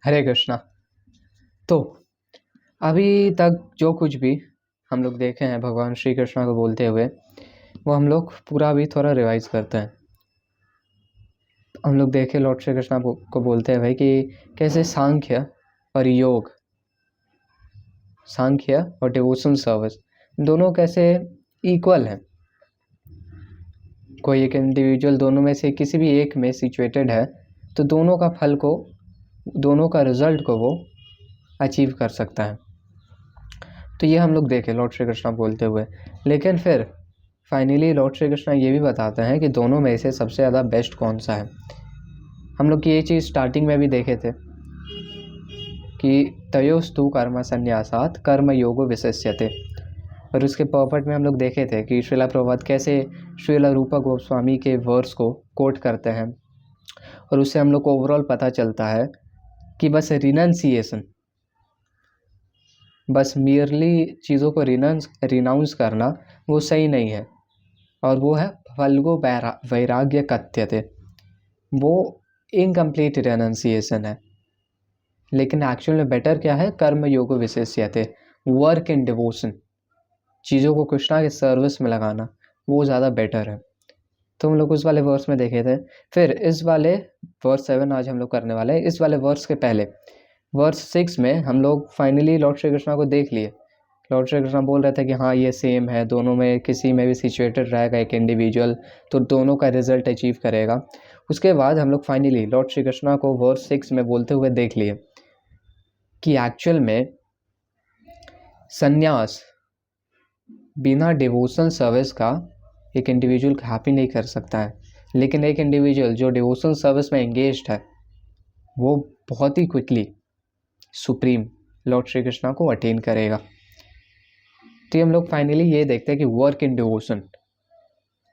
हरे कृष्णा। तो अभी तक जो कुछ भी हम लोग देखे हैं भगवान श्री कृष्णा को बोलते हुए, वो हम लोग पूरा भी थोड़ा रिवाइज करते हैं। हम लोग देखे लॉर्ड श्री कृष्णा को बोलते हैं भाई कि कैसे सांख्य और योग, सांख्य और डिवोशनल सर्विस दोनों कैसे इक्वल हैं। कोई एक इंडिविजुअल दोनों में से किसी भी एक में सिचुएटेड है तो दोनों का फल को, दोनों का रिजल्ट को वो अचीव कर सकता है। तो ये हम लोग देखे लॉर्ड श्री कृष्णा बोलते हुए, लेकिन फिर फाइनली लॉर्ड श्री कृष्णा ये भी बताते हैं कि दोनों में से सबसे ज़्यादा बेस्ट कौन सा है। हम लोग ये चीज़ स्टार्टिंग में भी देखे थे कि तयोस्तु कर्म संन्यासात कर्म योगो विशिष्यते, और उसके पर्पट में हम लोग देखे थे कि श्रीला प्रभुपाद कैसे श्रीला रूपा गोस्वामी के वर्ड्स को कोट करते हैं, और उससे हम लोग को ओवरऑल पता चलता है कि बस रिनंसिएशन, बस मियरली चीज़ों को रिनाउंस करना वो सही नहीं है, और वो है फल्गो वैराग्य कथ्यते, वो इनकम्प्लीट रिनाउंसिएशन है। लेकिन एक्चुअल में बेटर क्या है, कर्म योग विशेष्यते, वर्क इन डिवोशन, चीज़ों को कृष्णा के सर्विस में लगाना, वो ज़्यादा बेटर है। तो हम लोग उस वाले वर्स में देखे थे। फिर इस वाले वर्स 7 आज हम लोग करने वाले हैं। इस वाले वर्स के पहले वर्स 6 में हम लोग फाइनली लॉर्ड श्री कृष्णा को देख लिए। लॉर्ड श्री कृष्णा बोल रहे थे कि हाँ ये सेम है, दोनों में किसी में भी सिचुएटेड रहेगा एक इंडिविजुअल तो दोनों का रिजल्ट अचीव करेगा। उसके बाद हम लोग फाइनली लॉर्ड श्री कृष्णा को वर्स 6 में बोलते हुए देख लिए कि एक्चुअल में संन्यास बिना डिवोशनल सर्विस का एक इंडिविजुअल हैप्पी नहीं कर सकता है, लेकिन एक इंडिविजुअल जो डिवोशनल सर्विस में एंगेज्ड है वो बहुत ही quickly supreme lord Shri Krishna को अटेन करेगा। तो हम लोग फाइनली ये देखते हैं कि वर्क इन डिवोशन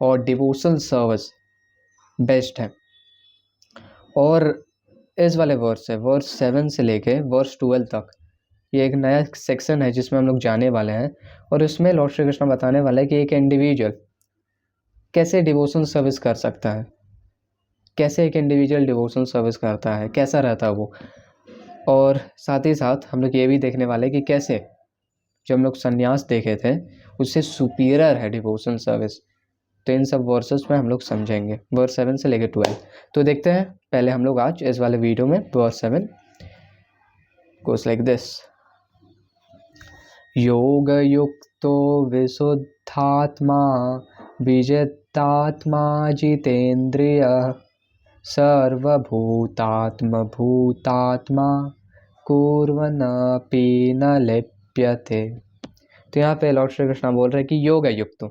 और डिवोशनल सर्विस बेस्ट है। और इस वाले वर्स से वर्स 7 से लेके वर्स 12 तक ये एक नया सेक्शन है जिसमें हम लोग जाने वाले हैं, और इसमें लॉर्ड श्री कृष्ण बताने वाला है कि एक इंडिविजुअल कैसे डिवोशनल सर्विस कर सकता है, कैसे एक इंडिविजुअल डिवोशनल सर्विस करता है, कैसा रहता है वो। और साथ ही साथ हम लोग ये भी देखने वाले हैं कि कैसे जो हम लोग संन्यास देखे थे उससे सुपीरियर है डिवोशनल सर्विस। तो इन सब वर्सेस में हम लोग समझेंगे वर्स 7 से लेकर 12। तो देखते हैं पहले हम लोग आज इस वाले वीडियो में वर्स 7 गोes लाइक दिस। योग युक्तो विशुद्धात्मा विजितात्मा जितेन्द्रिय सर्वभूतात्म भूतात्मा कुर्वन्नपि न लिप्यते। तो यहाँ पे लॉर्ड श्री कृष्ण बोल रहे हैं कि योग युक्त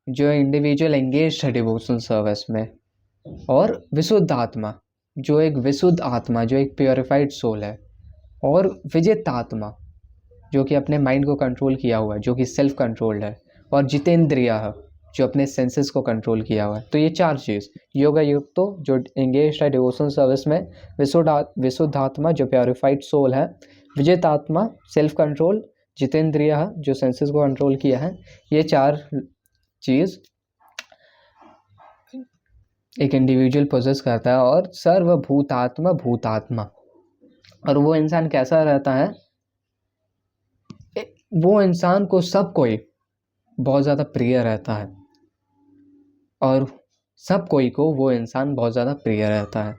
जो इंडिविजुअल एंगेज है डिवोशनल सर्विस में, और विशुद्ध आत्मा जो एक विशुद्ध आत्मा जो एक प्योरिफाइड सोल है, और विजित आत्मा जो कि अपने माइंड को कंट्रोल किया हुआ है, जो कि सेल्फ कंट्रोल्ड है, और जितेंद्रिय जो अपने सेंसेस को कंट्रोल किया हुआ है। तो ये चार चीज़ योग युक्त तो जो एंगेज है डिवोशनल सर्विस में, विशुद्ध आत्मा जो प्योरिफाइड सोल है, विजित आत्मा सेल्फ कंट्रोल, जितेंद्रिय जो सेंसेस को कंट्रोल किया है। ये चार चीज़ एक इंडिविजुअल पोजेस करता है। और सर्वभूतात्मा भूतात्मा, और वो इंसान कैसा रहता है, वो इंसान को सब कोई बहुत ज़्यादा प्रिय रहता है, और सब कोई को वो इंसान बहुत ज़्यादा प्रिय रहता है।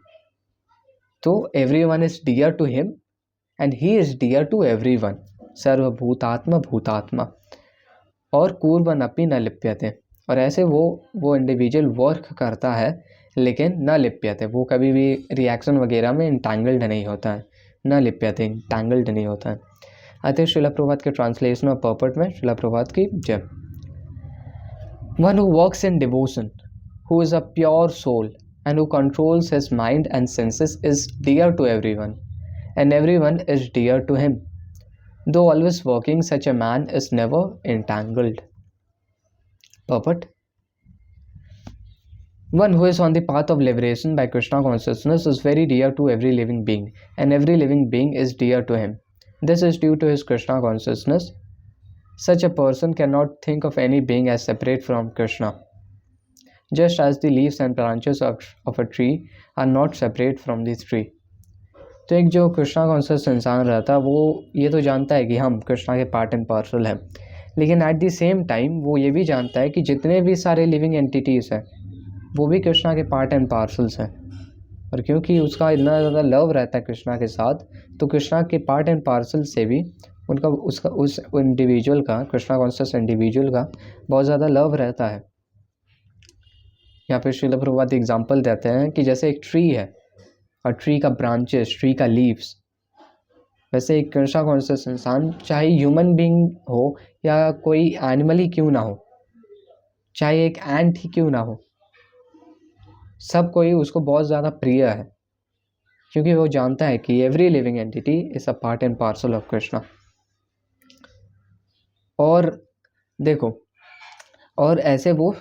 तो everyone is dear to him and he is dear to everyone. सर्वभूतात्मा भूतात्मा, और कुर्वन्नपि न लिप्यते, और ऐसे वो इंडिविजुअल वर्क करता है लेकिन न लिप्यते, वो कभी भी रिएक्शन वगैरह में इंटैंगल्ड नहीं होता है, न लिप्यते इंटैंगल्ड नहीं होता है। अतः श्रीला प्रभुपाद के ट्रांसलेशन और पर्पट में श्रीला प्रभुपाद की जय। One who walks in devotion, who is a pure soul and who controls his mind and senses is dear to everyone, and everyone is dear to him. Though always walking, such a man is never entangled. Purport: one who is on the path of liberation by Krishna consciousness is very dear to every living being, and every living being is dear to him. This is due to his Krishna consciousness. Such a person cannot think of any being as separate from Krishna, just as the leaves and branches of a tree are not separate from the tree. तो एक जो Krishna conscious इंसान रहता है वो ये तो जानता है कि हम कृष्णा के पार्ट एंड पार्सल हैं, लेकिन एट द सेम टाइम वो ये भी जानता है कि जितने भी सारे लिविंग एंटिटीज़ हैं वो भी कृष्णा के पार्ट एंड पार्सल्स हैं। और क्योंकि उसका इतना ज़्यादा लव रहता है कृष्णा के साथ, तो कृष्णा के पार्ट एंड पार्सल से भी उनका उसका उस इंडिविजुअल का, कृष्णा कॉन्शियस इंडिविजुअल का बहुत ज़्यादा लव रहता है। यहाँ पे श्रील प्रभुपाद एग्जाम्पल देते हैं कि जैसे एक ट्री है और ट्री का ब्रांचेस, ट्री का लीव्स, वैसे एक कृष्णा कॉन्शियस इंसान चाहे ह्यूमन बीइंग हो या कोई एनिमल ही क्यों ना हो, चाहे एक एंट ही क्यों ना हो, सब कोई उसको बहुत ज़्यादा प्रिय है, क्योंकि वो जानता है कि every living entity is a part and parcel of Krishna. और देखो, और ऐसे वो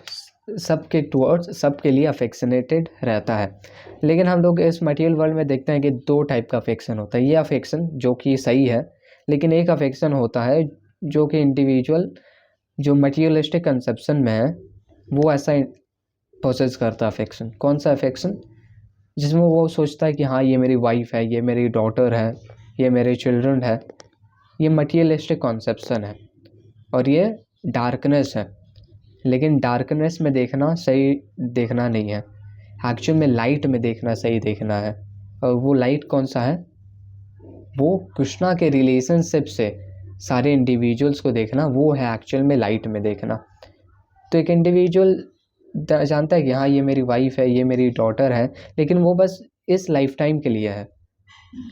सबके टुवर्ड्स, सबके लिए अफेक्शनेटेड रहता है। लेकिन हम लोग इस मटेरियल वर्ल्ड में देखते हैं कि दो टाइप का अफेक्शन होता है। ये अफेक्शन जो कि सही है, लेकिन एक अफेक्शन होता है जो कि इंडिविजुअल जो मटेरियलिस्टिक कंसेप्शन में है वो ऐसा प्रोसेस करता है अफेक्शन। कौन सा अफेक्शन? जिसमें वो सोचता है कि हाँ ये मेरी वाइफ है, ये मेरी डॉटर है, ये मेरे चिल्ड्रन है। ये मटेरियलिस्टिक कॉन्सेप्शन है और ये डार्कनेस है। लेकिन डार्कनेस में देखना सही देखना नहीं है, एक्चुअल में लाइट में देखना सही देखना है। और वो लाइट कौन सा है? वो कृष्णा के रिलेशनशिप से सारे इंडिविजुअल्स को देखना, वो है एक्चुअल में लाइट में देखना। तो एक इंडिविजुअल जानता है कि हाँ ये मेरी वाइफ है, ये मेरी डॉटर है, लेकिन वो बस इस लाइफ टाइम के लिए है,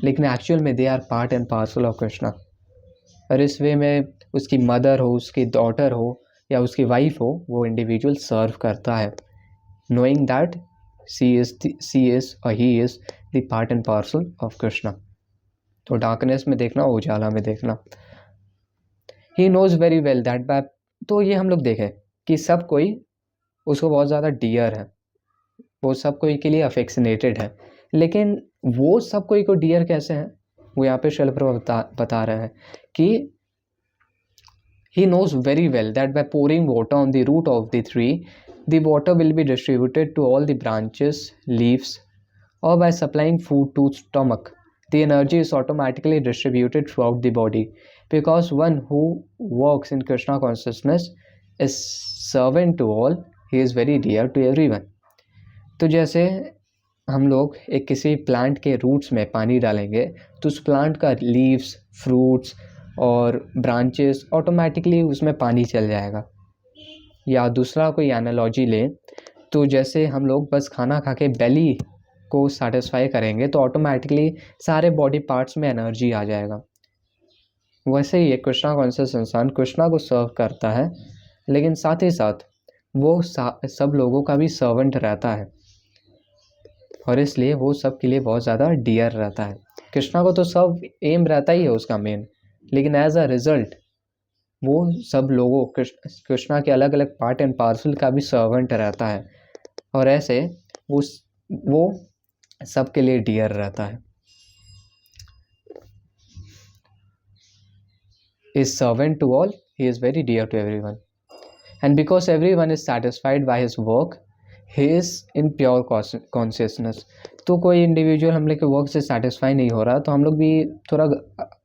लेकिन एक्चुअल में they are part and parcel of Krishna. और इस वे में उसकी मदर हो, उसकी डॉटर हो या उसकी वाइफ हो, वो इंडिविजुअल सर्व करता है, नोइंग दैट सी इज और he is the part and parcel of Krishna. तो डार्कनेस में देखना, उजाला में देखना। He knows very well that by. तो ये हम लोग देखें कि सब कोई उसको बहुत ज़्यादा डियर है, वो सब कोई के लिए अफेक्शनेटेड है। लेकिन वो सब कोई को डियर कैसे है? वो यहाँ पे श्रील प्रभुपाद बता रहे हैं कि he knows very well that by pouring water on the root of the tree, the water will be distributed to all the branches, leaves, or by supplying food to stomach, the energy is automatically distributed throughout the body, because one who works in Krishna consciousness is servant to all, he is very dear to everyone. तो जैसे हम लोग एक किसी plant के roots में पानी डालेंगे तो उस प्लांट का लीव्स, फ्रूट्स और ब्रांचेस ऑटोमेटिकली उसमें पानी चल जाएगा। या दूसरा कोई एनालॉजी ले तो जैसे हम लोग बस खाना खा के बेली को सेटिस्फाई करेंगे तो ऑटोमेटिकली सारे बॉडी पार्ट्स में एनर्जी आ जाएगा। वैसे ही एक कृष्णा कॉन्शियस इंसान कृष्णा को सर्व करता है, लेकिन साथ ही साथ वो सब लोगों का भी सर्वेंट रहता है, और इसलिए वो सब के लिए बहुत ज़्यादा डियर रहता है। कृष्णा को तो सब एम रहता ही है उसका मेन, लेकिन एज अ रिज़ल्ट वो सब लोगों कृष्णा के अलग अलग पार्ट एंड पार्सल का भी सर्वेंट रहता है, और ऐसे वो सब के लिए डियर रहता है। Is servant to all, he is very dear to everyone, and because everyone is satisfied by his work, he is in pure consciousness. तो कोई इंडिविजुअल हम लोग के वर्क से सेटिस्फाई नहीं हो रहा तो हम लोग भी थोड़ा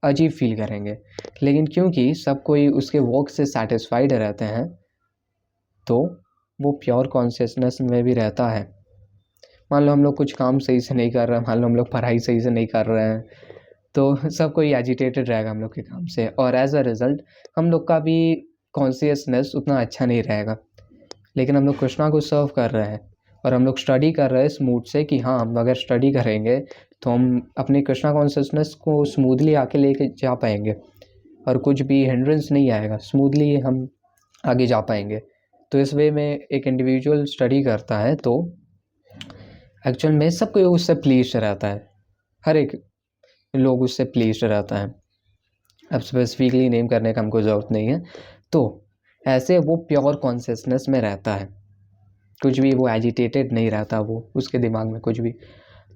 अजीब फील करेंगे, लेकिन क्योंकि सब कोई उसके वर्क से सेटिस्फाइड रहते हैं तो वो प्योर कॉन्शियसनेस में भी रहता है। मान लो हम लोग कुछ काम सही से नहीं कर रहे हैं, मान लो हम लोग पढ़ाई सही से नहीं कर रहे हैं, तो सब कोई एजिटेटेड रहेगा हम लोग के काम से, और एज अ रिज़ल्ट हम लोग का भी कॉन्शियसनेस उतना अच्छा नहीं रहेगा। लेकिन हम लोग कृष्णा को सर्व कर रहे हैं और हम लोग स्टडी कर रहे हैं इस मूड से कि हाँ हम अगर स्टडी करेंगे तो हम अपनी कृष्णा कॉन्शियसनेस को स्मूथली आके लेके जा पाएंगे और कुछ भी हिंड्रेंस नहीं आएगा, स्मूथली हम आगे जा पाएंगे। तो इस वे में एक इंडिविजुअल स्टडी करता है तो एक्चुअल में सब कोई उससे प्लीज रहता है, हर एक लोग उससे प्लीज रहता है। अब स्पेसिफिकली नेम करने का हमको ज़रूरत नहीं है। तो ऐसे वो प्योर कॉन्शियसनेस में रहता है, कुछ भी वो एजिटेटेड नहीं रहता, वो उसके दिमाग में कुछ भी।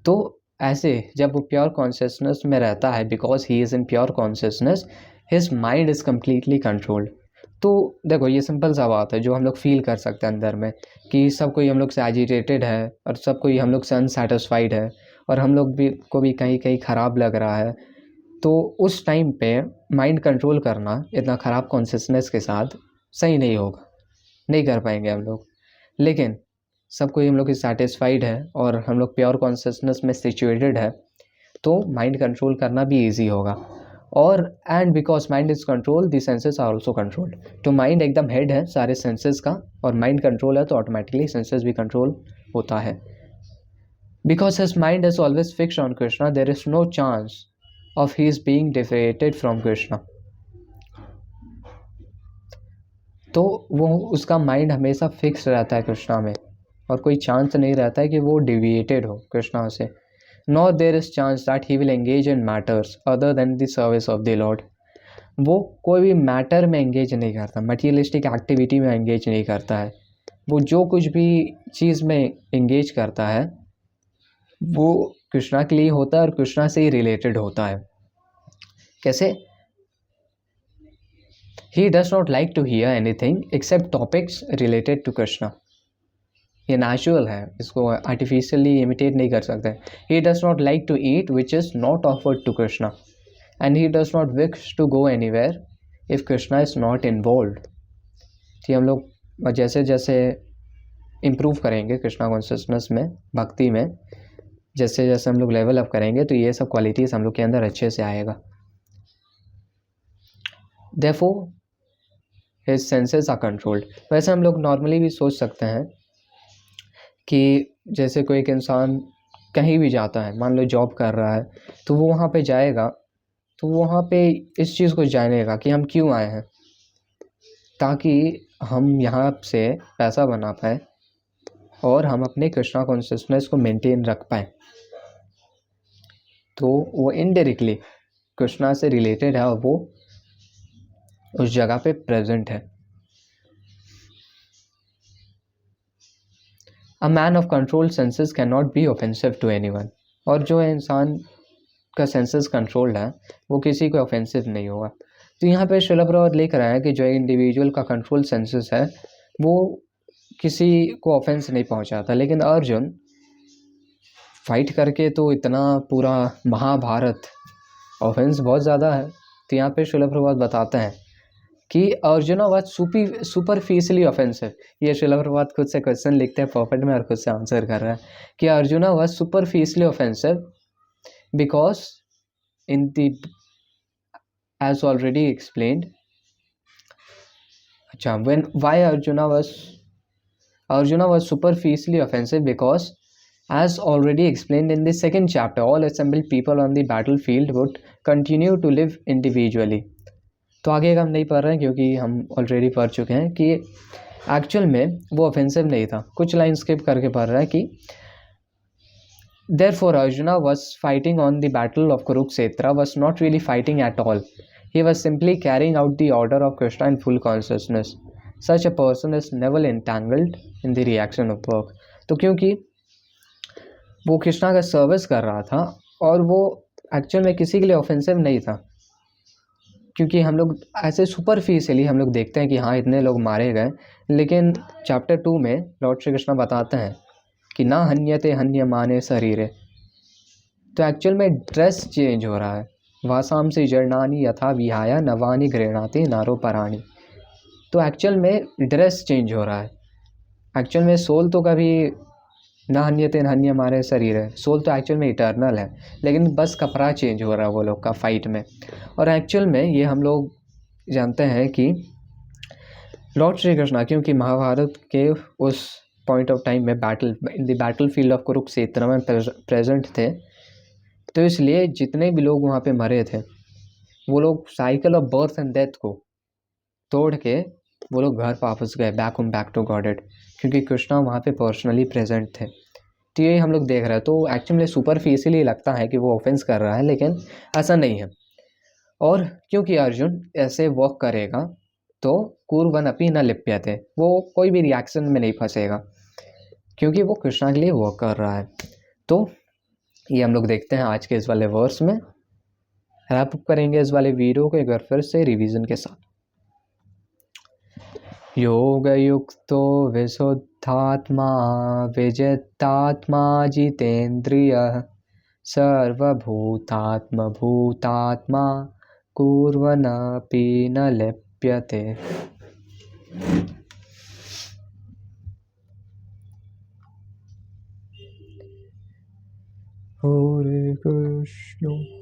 तो ऐसे जब वो प्योर कॉन्शियसनेस में रहता है, because he is in pure consciousness, his mind is completely controlled. तो देखो ये सिंपल सा बात है जो हम लोग फील कर सकते हैं अंदर में कि सब कोई हम लोग से एजिटेटेड है और सब कोई हम लोग से अनसेटिस्फाइड है और हम लोग भी को भी कहीं कहीं ख़राब लग रहा है, तो उस टाइम पे माइंड कंट्रोल करना इतना ख़राब कॉन्शियसनेस के साथ सही नहीं होगा, नहीं कर पाएंगे हम लोग। लेकिन सब कोई हम लोग की सेटिस्फाइड है और हम लोग प्योर कॉन्शियसनेस में सिचुएटेड है, तो माइंड कंट्रोल करना भी इजी होगा। और and because mind is control the senses are also controlled. तो माइंड एकदम हेड है सारे सेंसेस का, और माइंड कंट्रोल है तो ऑटोमेटिकली सेंसेस भी कंट्रोल होता है। Because his mind is always fixed on Krishna, there is no chance of he is being डिफरेटेड फ्रॉम कृष्णा। तो वो उसका माइंड हमेशा फिक्स रहता है कृष्णा में, और कोई चांस नहीं रहता है कि वो डिविएटेड हो कृष्णा से। Not there is chance that he will engage in matters other than the service of the lord. वो कोई भी मैटर में एंगेज नहीं करता, मटीरियलिस्टिक एक्टिविटी में एंगेज नहीं करता है। वो जो कुछ भी चीज़ में एंगेज करता है वो कृष्णा के लिए होता है और कृष्णा से ही रिलेटेड होता है। कैसे? He does not like to hear anything except topics related to Krishna. ये नेचुरल है, इसको आर्टिफिशियली इमिटेट नहीं कर सकते। He does not like to eat which is not offered to Krishna, and he does not wish to go anywhere if Krishna is not involved. कि हम लोग जैसे जैसे इम्प्रूव करेंगे कृष्णा कॉन्शियसनेस में, भक्ति में, जैसे जैसे हम लोग लेवल अप करेंगे तो ये सब क्वालिटीज़ हम लोग के अंदर अच्छे से आएगा। Therefore his senses are controlled. वैसे हम लोग नॉर्मली भी सोच सकते हैं कि जैसे कोई एक इंसान कहीं भी जाता है, मान लो जॉब कर रहा है, तो वो वहाँ पे जाएगा तो वहाँ पे इस चीज़ को जानेगा कि हम क्यों आए हैं, ताकि हम यहाँ से पैसा बना पाए और हम अपने कृष्णा कॉन्शियसनेस को मेंटेन रख पाए। तो वो इनडायरेक्टली कृष्णा से रिलेटेड है और वो उस जगह पे प्रेजेंट है। A man of controlled senses cannot be offensive to anyone. और जो इंसान का सेंसेस कंट्रोल्ड है वो किसी को ऑफेंसिव नहीं होगा। तो यहाँ पे श्रील प्रभुपाद लिख रहा है कि जो इंडिविजुअल का कंट्रोल सेंसेस है वो किसी को ऑफेंस नहीं पहुँचाता। लेकिन अर्जुन फाइट करके तो इतना पूरा महाभारत, ऑफेंस बहुत ज़्यादा है। तो यहाँ पे श्रील प्रभुपाद बताते हैं कि अर्जुना वाज सुपरफिशियली ऑफेंसिव। ये श्रील प्रभुपाद खुद से क्वेश्चन लिखते हैं पॉकेट में और खुद से आंसर कर रहा है कि arjuna was superficially offensive because in the as already explained. अच्छा, why Arjuna was superficially offensive because as already explained in the second chapter, all assembled people on the battlefield would continue to live individually. तो आगे का हम नहीं पढ़ रहे हैं क्योंकि हम ऑलरेडी पढ़ चुके हैं कि एक्चुअल में वो ऑफेंसिव नहीं था। कुछ लाइन स्किप करके पढ़ रहा है कि therefore Arjuna was fighting on the battle of Kurukshetra was not really fighting at all. He was simply carrying out the order of Krishna in full consciousness. Such a person is never entangled in the reaction of work. तो क्योंकि वो कृष्णा का service कर रहा था और वो actual में किसी के लिए ऑफेंसिव नहीं था, क्योंकि हम लोग ऐसे सुपरफिशियली हम लोग देखते हैं कि हाँ इतने लोग मारे गए, लेकिन चैप्टर 2 में लॉर्ड श्री कृष्ण बताते हैं कि ना हन्यते हन्यमाने शरीरे। तो एक्चुअल में ड्रेस चेंज हो रहा है। वासाम से जर्नानी यथा विहाया नवानी गृहणाते नारो पराणी। तो एक्चुअल में ड्रेस चेंज हो रहा है। एक्चुअल में सोल तो कभी ना हन्यते हन्य मारे शरीर है, सोल तो एक्चुअल में इटर्नल है, लेकिन बस कपड़ा चेंज हो रहा है वो लोग का फाइट में। और एक्चुअल में ये हम लोग जानते हैं कि लॉर्ड श्री कृष्ण क्योंकि महाभारत के उस पॉइंट ऑफ टाइम में in the battle field of Kurukshetra में प्रेजेंट थे, तो इसलिए जितने भी लोग वहाँ पे मरे थे वो लोग cycle of birth and death को तोड़ के वो लोग घर वापस गए, बैक टू गॉडेड, क्योंकि कृष्णा वहाँ पे पर्सनली प्रेजेंट थे। तो ये हम लोग देख रहे हैं। तो एक्चुअली सुपरफिशियली लगता है कि वो ऑफेंस कर रहा है, लेकिन ऐसा नहीं है। और क्योंकि अर्जुन ऐसे वर्क करेगा तो कुर्वन अपी न लिप्यते, वो कोई भी रिएक्शन में नहीं फंसेगा क्योंकि वो कृष्णा के लिए वर्क कर रहा है। तो ये हम लोग देखते हैं आज के इस वाले वर्स में। रैप अप करेंगे इस वाले वीडियो को एक बार फिर से रिवीजन के साथ। योग युक्तो विशुद्धात्मा विजितात्मा जितेन्द्रिय सर्वभूतात्मभूतात्मा कुर्वन्नपि न लिप्यते। हरे कृष्ण।